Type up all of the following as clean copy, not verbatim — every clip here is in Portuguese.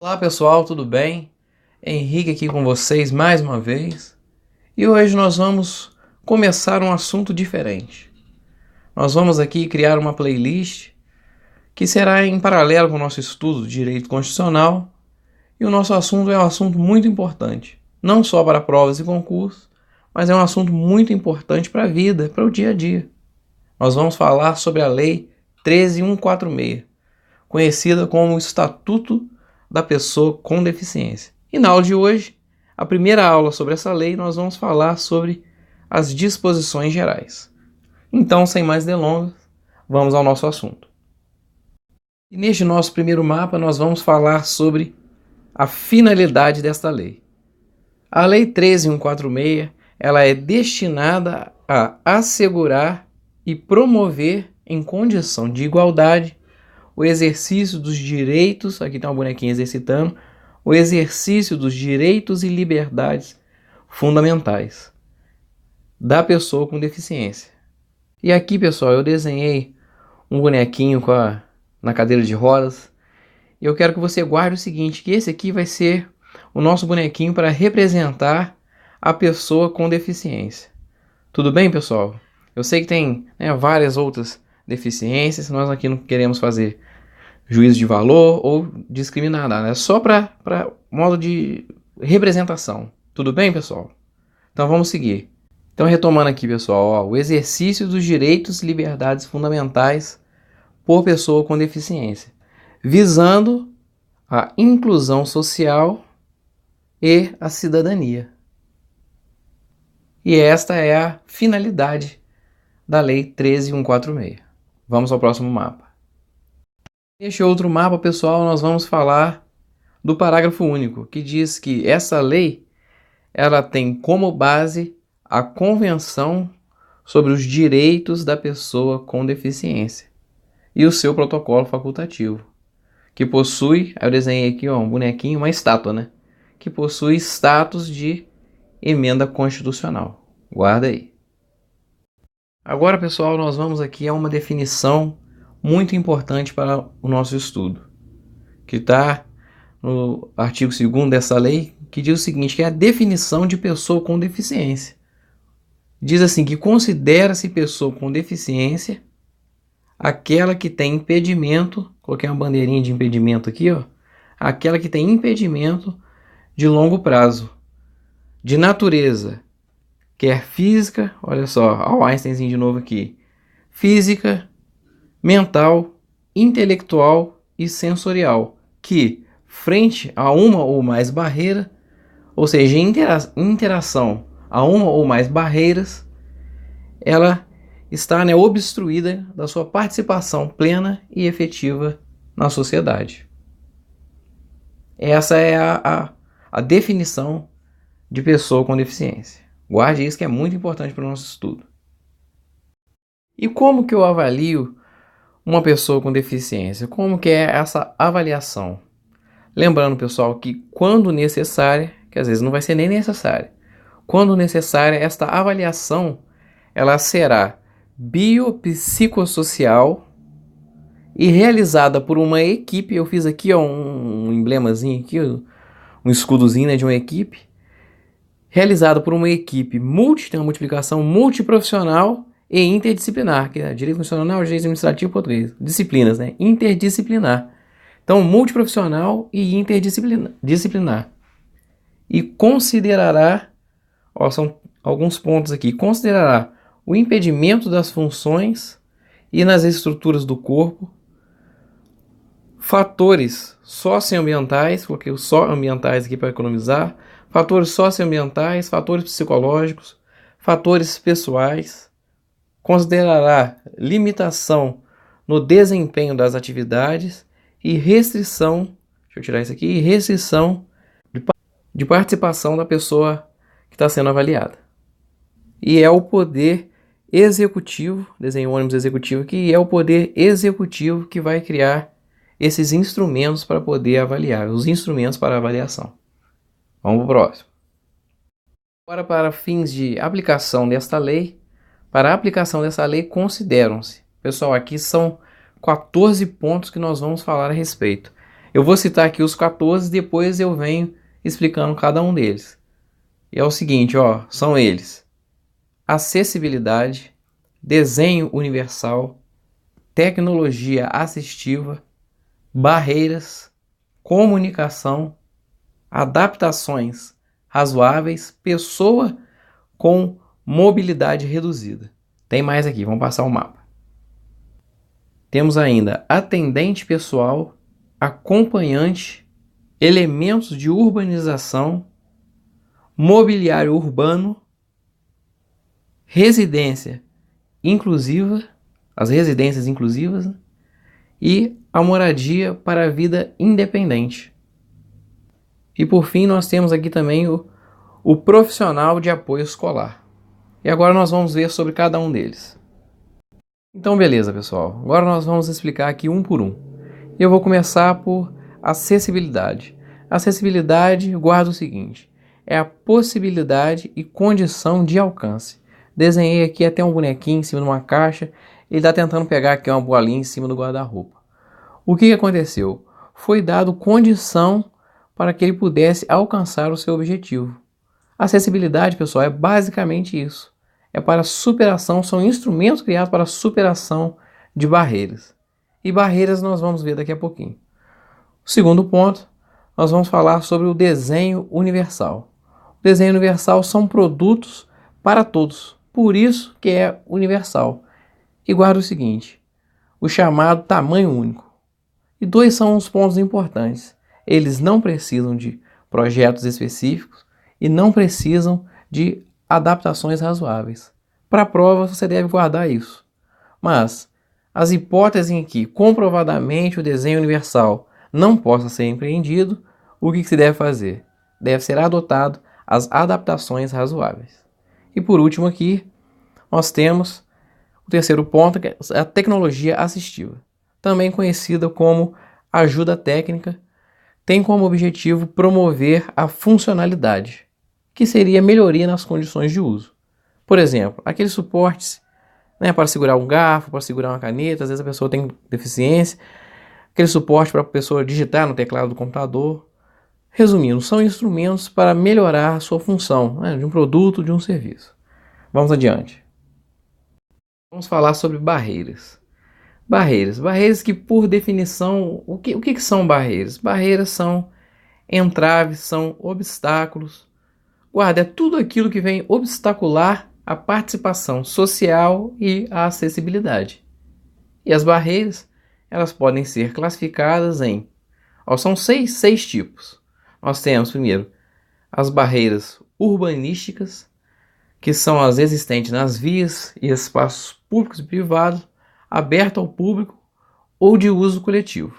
Olá pessoal, tudo bem? Henrique aqui com vocês mais uma vez e hoje nós vamos começar um assunto diferente. Nós vamos aqui criar uma playlist que será em paralelo com o nosso estudo de direito constitucional e o nosso assunto é um assunto muito importante, não só para provas e concursos, mas é um assunto muito importante para a vida, para o dia a dia. Nós vamos falar sobre a Lei 13.146, conhecida como o Estatuto da Pessoa com Deficiência. E na aula de hoje, a primeira aula sobre essa lei, nós vamos falar sobre as disposições gerais. Então, sem mais delongas, vamos ao nosso assunto. E neste nosso primeiro mapa, nós vamos falar sobre a finalidade desta lei. A Lei 13.146, ela é destinada a assegurar e promover em condição de igualdade o exercício dos direitos, aqui está uma bonequinha exercitando, o exercício dos direitos e liberdades fundamentais da pessoa com deficiência. E aqui, pessoal, eu desenhei um bonequinho na cadeira de rodas, e eu quero que você guarde o seguinte, que esse aqui vai ser o nosso bonequinho para representar a pessoa com deficiência. Tudo bem, pessoal? Eu sei que tem várias outras deficiências, nós aqui não queremos fazer juízo de valor ou discriminar nada, é só para modo de representação. Tudo bem, pessoal? Então vamos seguir. Então retomando aqui, pessoal, ó, o exercício dos direitos e liberdades fundamentais por pessoa com deficiência, visando a inclusão social e a cidadania. E esta é a finalidade da Lei 13.146. Vamos ao próximo mapa. Neste outro mapa, pessoal, nós vamos falar do parágrafo único, que diz que essa lei ela tem como base a Convenção sobre os Direitos da Pessoa com Deficiência e o seu protocolo facultativo, que possui, eu desenhei aqui um bonequinho, uma estátua, né? Que possui status de emenda constitucional. Guarda aí. Agora, pessoal, nós vamos aqui a uma definição muito importante para o nosso estudo, que está no artigo 2º dessa lei, que diz o seguinte, que é a definição de pessoa com deficiência. Diz assim, que considera-se pessoa com deficiência aquela que tem impedimento, coloquei uma bandeirinha de impedimento aqui, ó, aquela que tem impedimento de longo prazo, de natureza, quer física, olha só, ó, o Einsteinzinho de novo aqui, física, mental, intelectual e sensorial, que, frente a uma ou mais barreiras, ou seja, em interação a uma ou mais barreiras, ela está obstruída da sua participação plena e efetiva na sociedade. Essa é a definição de pessoa com deficiência. Guarde isso que é muito importante para o nosso estudo. E como que eu avalio uma pessoa com deficiência? Como que é essa avaliação? Lembrando, pessoal, que quando necessária, que às vezes não vai ser nem necessária, quando necessária, esta avaliação ela será biopsicossocial e realizada por uma equipe. Eu fiz aqui ó, um emblemazinho, aqui, um escudozinho, né, de uma equipe, realizada por uma equipe tem uma multiplicação multiprofissional e interdisciplinar, que é direito constitucional, direito administrativo, português, disciplinas, né, interdisciplinar. Então, multiprofissional e interdisciplinar. E considerará, ó, são alguns pontos aqui, considerará o impedimento das funções e nas estruturas do corpo, fatores socioambientais, coloquei os só ambientais aqui para economizar, fatores socioambientais, fatores psicológicos, fatores pessoais, considerará limitação no desempenho das atividades e restrição, deixa eu tirar isso aqui, restrição de participação da pessoa que está sendo avaliada. E é o poder executivo, desenho o ônibus executivo aqui, e é o poder executivo que vai criar esses instrumentos para poder avaliar, os instrumentos para avaliação. Vamos para o próximo. Agora, para fins de aplicação desta lei, para a aplicação dessa lei, consideram-se, pessoal, aqui são 14 pontos que nós vamos falar a respeito. Eu vou citar aqui os 14, depois eu venho explicando cada um deles. E é o seguinte, ó, são eles: acessibilidade, desenho universal, tecnologia assistiva, barreiras, comunicação, adaptações razoáveis, pessoa com mobilidade reduzida. Tem mais aqui, vamos passar o mapa. Temos ainda atendente pessoal, acompanhante, elementos de urbanização, mobiliário urbano, residência inclusiva, as residências inclusivas, né? E a moradia para a vida independente. E por fim nós temos aqui também o profissional de apoio escolar. E agora nós vamos ver sobre cada um deles. Então beleza, pessoal. Agora nós vamos explicar aqui um por um. Eu vou começar por acessibilidade. Acessibilidade, guarda o seguinte: é a possibilidade e condição de alcance. Desenhei aqui até um bonequinho em cima de uma caixa. Ele está tentando pegar aqui uma bolinha em cima do guarda-roupa. O que aconteceu? Foi dado condição para que ele pudesse alcançar o seu objetivo. Acessibilidade, pessoal, é basicamente isso. É para superação, são instrumentos criados para superação de barreiras. E barreiras nós vamos ver daqui a pouquinho. O segundo ponto, nós vamos falar sobre o desenho universal. O desenho universal são produtos para todos, por isso que é universal. E guarda o seguinte: o chamado tamanho único. E dois são os pontos importantes. Eles não precisam de projetos específicos e não precisam de adaptações razoáveis. Para a prova, você deve guardar isso. Mas as hipóteses em que comprovadamente o desenho universal não possa ser empreendido, o que se deve fazer? Deve ser adotado as adaptações razoáveis. E por último aqui, nós temos o terceiro ponto, que é a tecnologia assistiva, também conhecida como ajuda técnica, tem como objetivo promover a funcionalidade, que seria melhoria nas condições de uso. Por exemplo, aqueles suportes, né, para segurar um garfo, para segurar uma caneta, às vezes a pessoa tem deficiência, aquele suporte para a pessoa digitar no teclado do computador. Resumindo, são instrumentos para melhorar a sua função, né, de um produto, de um serviço. Vamos adiante. Vamos falar sobre barreiras. Barreiras que, por definição, o que são barreiras? Barreiras são entraves, são obstáculos. Guarda, é tudo aquilo que vem obstacular a participação social e a acessibilidade. E as barreiras, elas podem ser classificadas em... são seis tipos. Nós temos, primeiro, as barreiras urbanísticas, que são as existentes nas vias e espaços públicos e privados, aberto ao público ou de uso coletivo.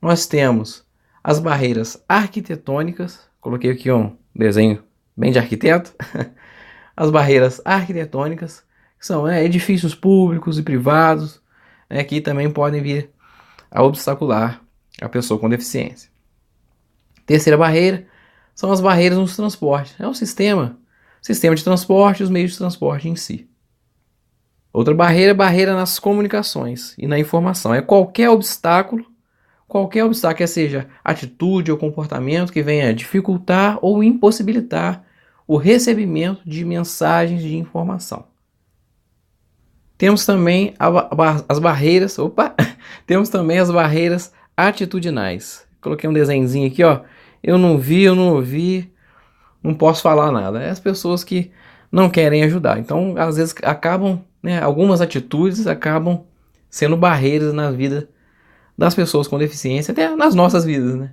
Nós temos as barreiras arquitetônicas, coloquei aqui um desenho bem de arquiteto, as barreiras arquitetônicas, que são edifícios públicos e privados, que também podem vir a obstacular a pessoa com deficiência. Terceira barreira são as barreiras nos transportes, é o sistema de transporte e os meios de transporte em si. Outra barreira é barreira nas comunicações e na informação. É qualquer obstáculo, quer seja atitude ou comportamento que venha dificultar ou impossibilitar o recebimento de mensagens de informação. Temos também as barreiras, temos também as barreiras atitudinais. Coloquei um desenhozinho aqui, ó. Eu não vi, eu não ouvi, não posso falar nada. É as pessoas que não querem ajudar. Então, às vezes acabam, algumas atitudes acabam sendo barreiras na vida das pessoas com deficiência, até nas nossas vidas, né?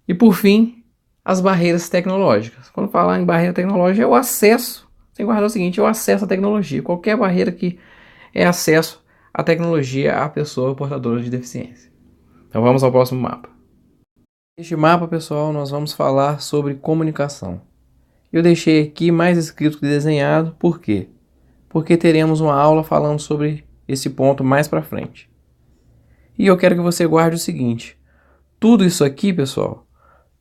E por fim, as barreiras tecnológicas. Quando falar em barreira tecnológica, é o acesso. Tem que guardar o seguinte: é o acesso à tecnologia. Qualquer barreira que é acesso à tecnologia à pessoa portadora de deficiência. Então vamos ao próximo mapa. Neste mapa, pessoal, nós vamos falar sobre comunicação. Eu deixei aqui mais escrito que desenhado, por quê? Porque teremos uma aula falando sobre esse ponto mais para frente. E eu quero que você guarde o seguinte: tudo isso aqui, pessoal,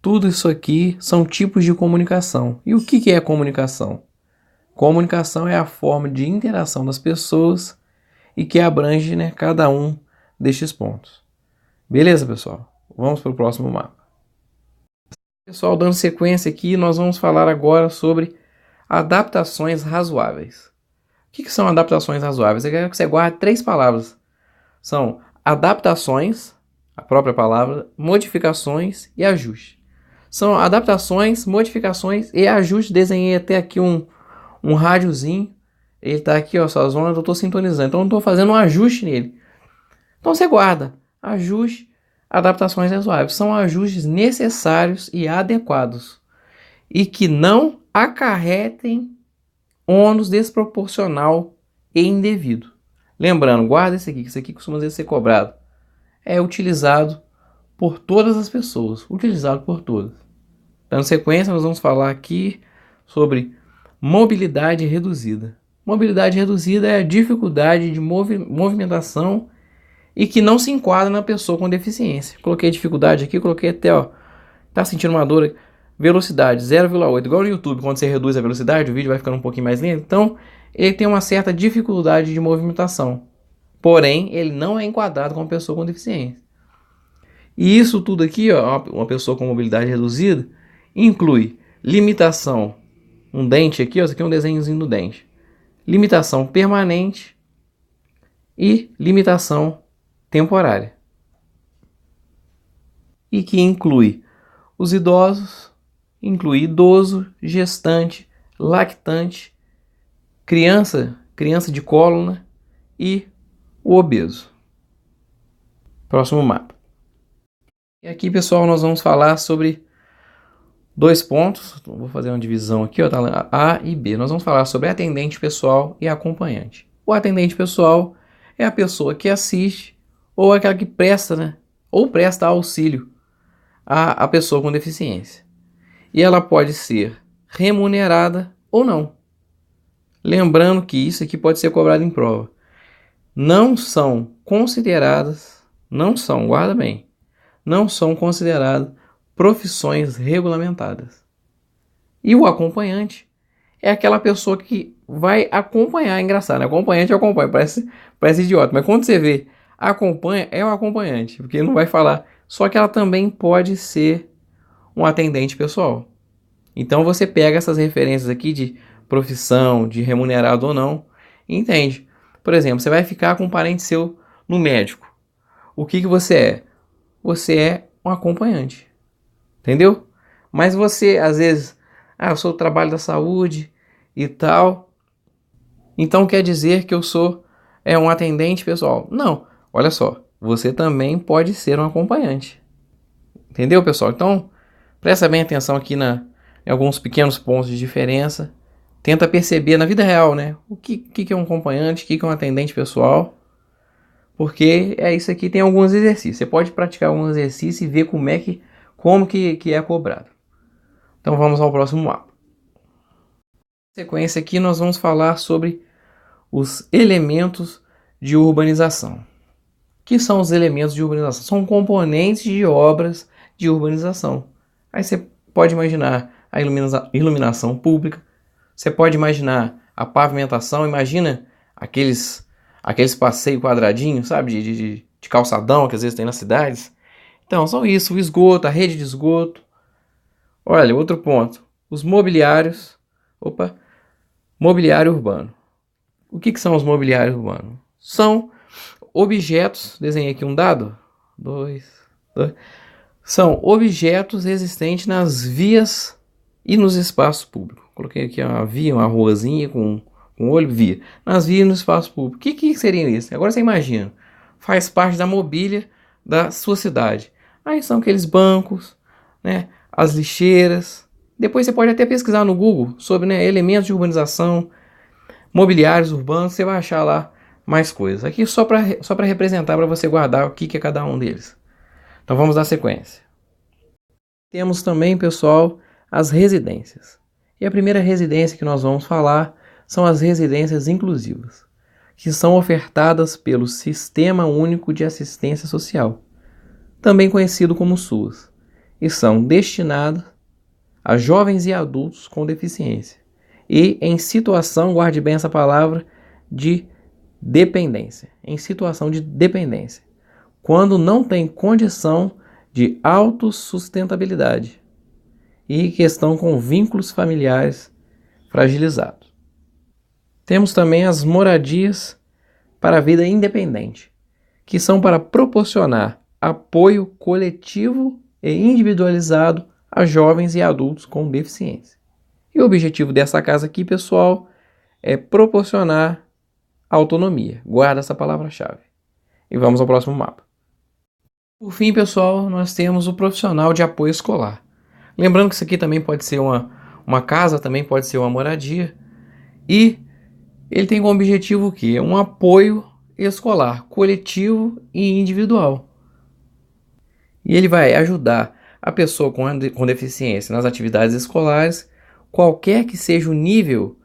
tudo isso aqui são tipos de comunicação. E o que é comunicação? Comunicação é a forma de interação das pessoas e que abrange, cada um destes pontos. Beleza, pessoal? Vamos para o próximo mapa. Pessoal, dando sequência aqui, nós vamos falar agora sobre adaptações razoáveis. O que são adaptações razoáveis? Eu quero que você guarde 3 palavras. São adaptações, a própria palavra, modificações e ajuste. São adaptações, modificações e ajuste. Desenhei até aqui um rádiozinho. Ele está aqui, ó, essa zona eu estou sintonizando. Então eu estou fazendo um ajuste nele. Então você guarda. Ajuste, adaptações razoáveis. São ajustes necessários e adequados. E que não acarretem ônus desproporcional e indevido. Lembrando, guarda esse aqui, que isso aqui costuma ser cobrado. É utilizado por todas as pessoas. Utilizado por todas. Dando sequência, nós vamos falar aqui sobre mobilidade reduzida. Mobilidade reduzida é a dificuldade de movimentação e que não se enquadra na pessoa com deficiência. Coloquei dificuldade aqui, coloquei até, ó, tá sentindo uma dor, velocidade 0,8, igual no YouTube, quando você reduz a velocidade, o vídeo vai ficando um pouquinho mais lento. Então, ele tem uma certa dificuldade de movimentação. Porém, ele não é enquadrado como pessoa com deficiência. E isso tudo aqui, ó, uma pessoa com mobilidade reduzida, inclui limitação, um dente aqui, ó, isso aqui é um desenhozinho do dente. Limitação permanente e limitação temporária. E que inclui os idosos, inclui idoso, gestante, lactante, criança de colo, né? E o obeso. Próximo mapa. E aqui, pessoal, nós vamos falar sobre 2 pontos. Vou fazer uma divisão aqui, ó, tá? A e B. Nós vamos falar sobre atendente pessoal e acompanhante. O atendente pessoal é a pessoa que assiste ou aquela que presta, né? Ou presta auxílio à pessoa com deficiência. E ela pode ser remunerada ou não. Lembrando que isso aqui pode ser cobrado em prova. Não são consideradas, guarda bem, não são consideradas profissões regulamentadas. E o acompanhante é aquela pessoa que vai acompanhar. É engraçado, né? Acompanhante acompanha, parece idiota, mas quando você vê acompanha, é o acompanhante, porque ele não vai falar. Só que ela também pode ser um atendente pessoal. Então você pega essas referências aqui de profissão, de remunerado ou não, e entende. Por exemplo, você vai ficar com um parente seu no médico. O que você é? Você é um acompanhante. Entendeu? Mas você, às vezes, eu sou do trabalho da saúde e tal. Então quer dizer que eu sou um atendente pessoal? Não. Olha só, você também pode ser um acompanhante. Entendeu, pessoal? Então, presta bem atenção aqui em alguns pequenos pontos de diferença. Tenta perceber na vida real, né? O que é um acompanhante, o que é um atendente pessoal. Porque é isso aqui, tem alguns exercícios. Você pode praticar alguns exercícios e ver como que é cobrado. Então vamos ao próximo mapa. Na sequência aqui nós vamos falar sobre os elementos de urbanização. O que são os elementos de urbanização? São componentes de obras de urbanização. Aí você pode imaginar a iluminação pública, você pode imaginar a pavimentação, imagina aqueles passeios quadradinhos, sabe, de calçadão que às vezes tem nas cidades. Então, são isso, o esgoto, a rede de esgoto. Olha, outro ponto, os mobiliários. Mobiliário urbano. O que são os mobiliários urbanos? São objetos, desenhei aqui um dado, 2. São objetos existentes nas vias e nos espaços públicos. Coloquei aqui uma via, uma ruazinha com olho, via. Nas vias e no espaço público. O que seria isso? Agora você imagina. Faz parte da mobília da sua cidade. Aí são aqueles bancos, né, as lixeiras. Depois você pode até pesquisar no Google sobre, né, elementos de urbanização, mobiliários urbanos. Você vai achar lá mais coisas. Aqui só para representar, para você guardar o que é cada um deles. Então vamos dar sequência. Temos também, pessoal, as residências. E a primeira residência que nós vamos falar são as residências inclusivas, que são ofertadas pelo Sistema Único de Assistência Social, também conhecido como SUAS, e são destinadas a jovens e adultos com deficiência e em situação, guarde bem essa palavra, de dependência, em situação de dependência, quando não tem condição de autossustentabilidade e questão com vínculos familiares fragilizados. Temos também as moradias para a vida independente, que são para proporcionar apoio coletivo e individualizado a jovens e adultos com deficiência. E o objetivo dessa casa aqui, pessoal, é proporcionar autonomia. Guarda essa palavra-chave. E vamos ao próximo mapa. Por fim, pessoal, nós temos o profissional de apoio escolar. Lembrando que isso aqui também pode ser uma casa, também pode ser uma moradia. E ele tem como objetivo o quê? Um apoio escolar, coletivo e individual. E ele vai ajudar a pessoa com deficiência nas atividades escolares, qualquer que seja o nível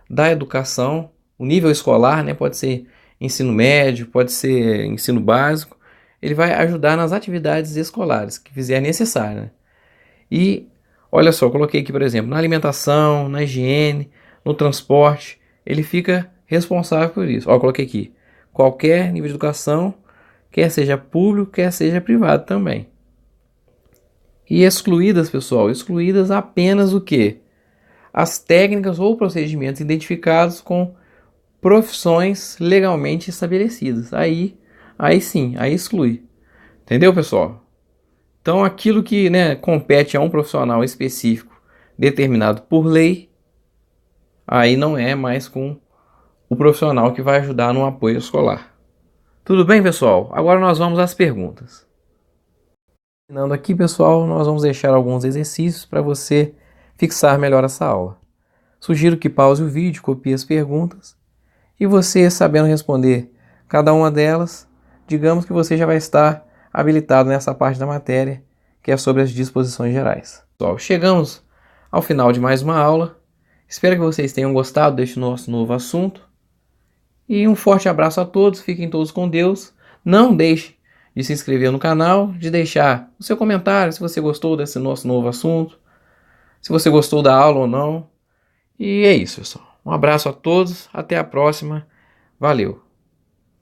da educação, o nível escolar, né? Pode ser ensino médio, pode ser ensino básico. Ele vai ajudar nas atividades escolares que fizer necessário, né? E olha só, coloquei aqui, por exemplo, na alimentação, na higiene, no transporte, ele fica responsável por isso. Ó, coloquei aqui, qualquer nível de educação, quer seja público, quer seja privado também. E excluídas, pessoal, excluídas apenas o quê? As técnicas ou procedimentos identificados com profissões legalmente estabelecidas. Aí sim, aí exclui. Entendeu, pessoal? Então, aquilo que, né, compete a um profissional específico determinado por lei, aí não é mais com o profissional que vai ajudar no apoio escolar. Tudo bem, pessoal? Agora nós vamos às perguntas. Terminando aqui, pessoal, nós vamos deixar alguns exercícios para você fixar melhor essa aula. Sugiro que pause o vídeo, copie as perguntas e você, sabendo responder cada uma delas, digamos que você já vai estar habilitado nessa parte da matéria, que é sobre as disposições gerais. Pessoal, chegamos ao final de mais uma aula. Espero que vocês tenham gostado deste nosso novo assunto. E um forte abraço a todos, fiquem todos com Deus. Não deixe de se inscrever no canal, de deixar o seu comentário se você gostou desse nosso novo assunto, se você gostou da aula ou não. E é isso, pessoal. Um abraço a todos, até a próxima. Valeu!